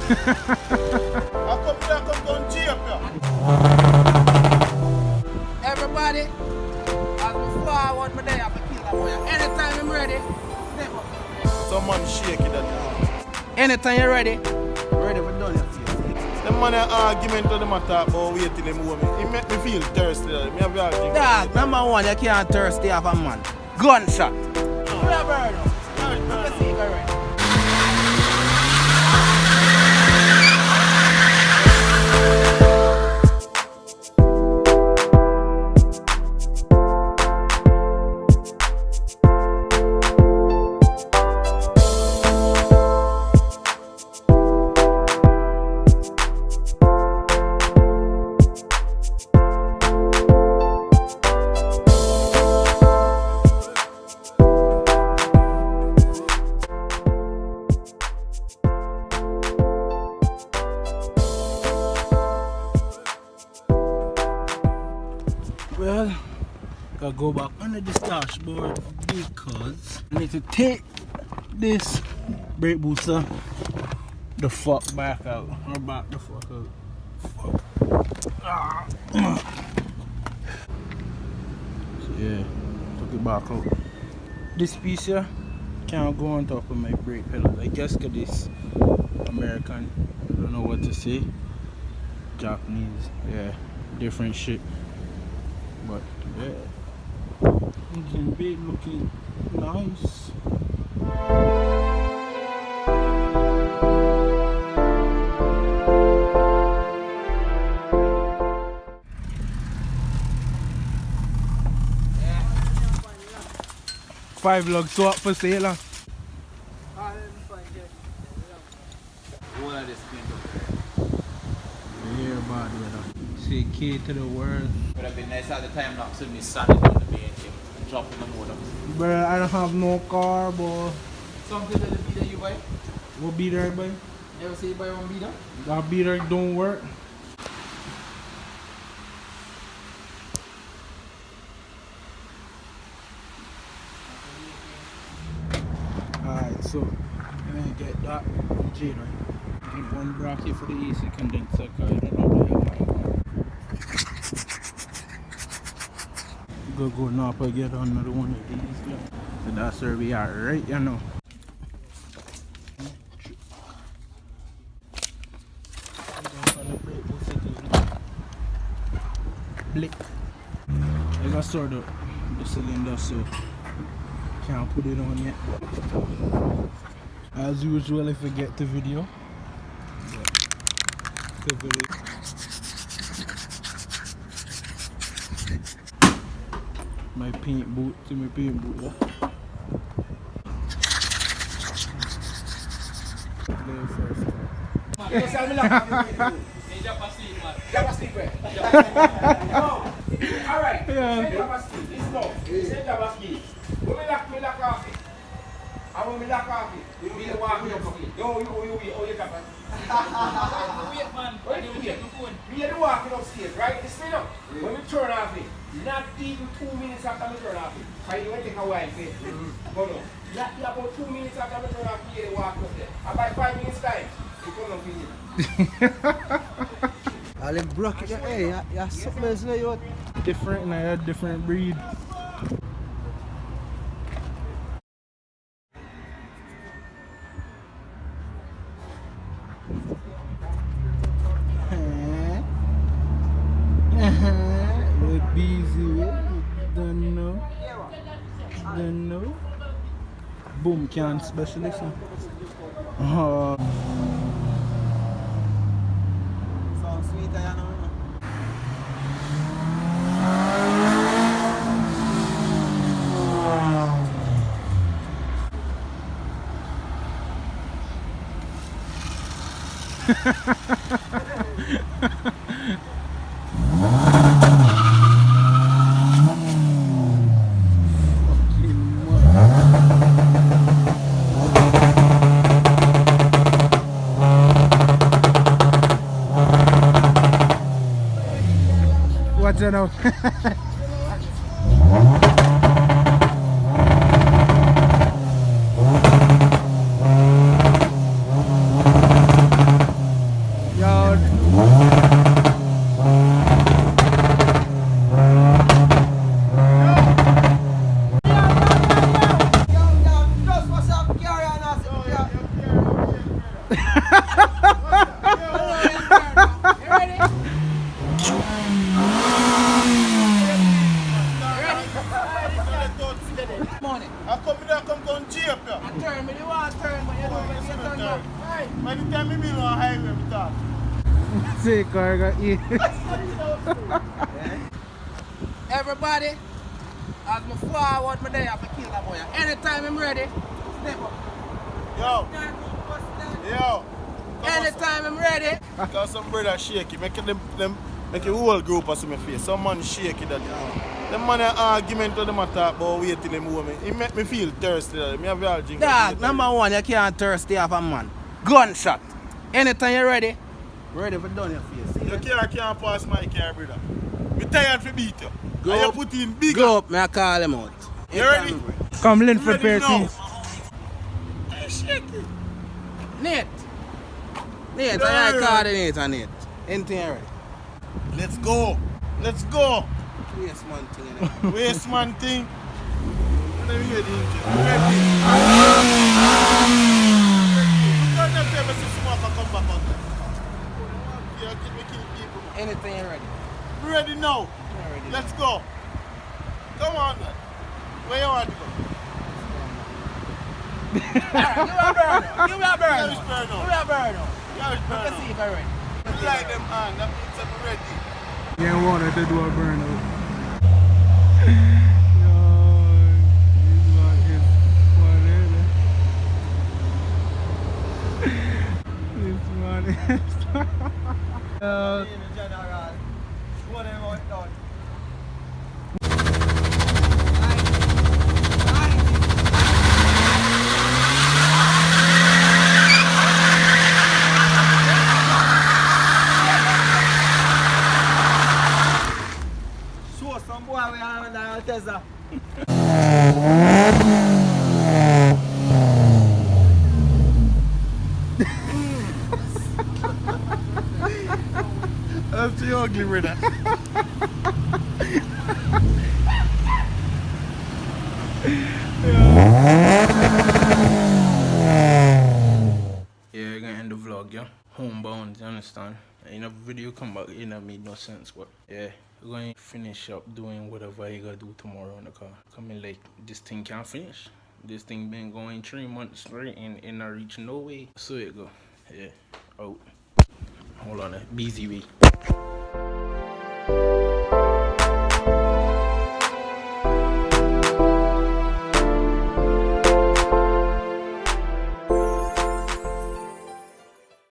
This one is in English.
Everybody, as before I want my day, I have to kill that boy. Anytime I'm ready, step up. Someone shake it at Anytime you're ready, we're done. The man argument to the matter about wait till him home. It make me feel thirsty. Dog, number one, you can't thirsty off a man. Gunshot. Let's see if I'm ready. Well, gotta go back under this dashboard because I need to take this brake booster the fuck back out. Or back the fuck out. So yeah, took it back out. This piece here can't go on top of my brake pedal. I guess cause this American, I don't know what to say. Japanese, yeah, different shit. But yeah, engine bay looking nice. Five logs so up for sale. All of this here bad weather. Say K to the world. Would have been nice at the time lapse with me standing on the main thing, dropping the motor. Bruh, I don't have no car, boy. Something that the beater you buy? What beater I buy? You ever say you buy one beater? That beater don't work. Alright, so I'm gonna get that J right. Get one bracket for the AC condenser because I don't know what the hell go now and get another one of these guys. So that's where we are right, you know. Blick. I got sort of the cylinder, so can't put it on yet. As usual, if I get the video, my paint boot to my paint boot. Yeah. There first. Alright, Yeah. I want me lock off it. You need to walk me up. Yo, you tap it. Wait, man. I need to check the phone. We had to walk it upstairs, right? It's straight up. When we turn off it, not even 2 minutes after we turn off it. Because it will take a while, say. Go no. Not about 2 minutes after we turn off it, you walk up there. And by 5 minutes time, you come up with it. I like broke it. Hey, yeah, something else like different, and I had different breed. With Beezy, don't know. Boom can specialist. Sounds sweet, I know. Watch it now. Say car got eat. Everybody, as me forward my day, I have to kill that boy. Anytime I'm ready, step up. Yo. Yo. Anytime I'm ready. Cause some brother shaky, make them make a whole group of my face. Some man shaky that. Them man argument to them talk about wait till them move me. It make me feel thirsty. Me have all drink. Dog, number one, you can't thirsty off a man. Gunshot. Anytime you're ready, ready for done your face. See Your that? car can't pass my car, brother. Me tired for beat you. Go And up. you put in big. Go up, me I call him out. You ready? Come link for Ready now. piercing. Hey, shaky. Nate. Nate, Yeah. I coordinator, Nate. Anything you ready? Let's go. Let's go. Yes, man, thing. You know. Waste man thing. Let me hear the intro. Ready? Don't just say me see smoke and come back out there. Yeah, keep me kill people. Anything you ready? Ready now. You ready? Let's go. Come on, man. Where you want to go? Alright, give me a burn. Give me a burn. Yeah, it's burn Give now. me a burn. Yeah, it's burn Let's see now. if I'm ready. You light them on. That means I'm ready. Yeah, water to do a burnout. Show some boy we have in the Tesla. That's too ugly, brother. Yeah, gonna end the vlog, yeah. Homebound, you understand? You know, video come back, it don't make no sense, but yeah, we're going to finish up doing whatever you gotta do tomorrow in the car. Coming like, this thing can't finish. This thing been going 3 months straight and not reaching no way. So it go. Yeah, out. Hold on, Beezy Ep.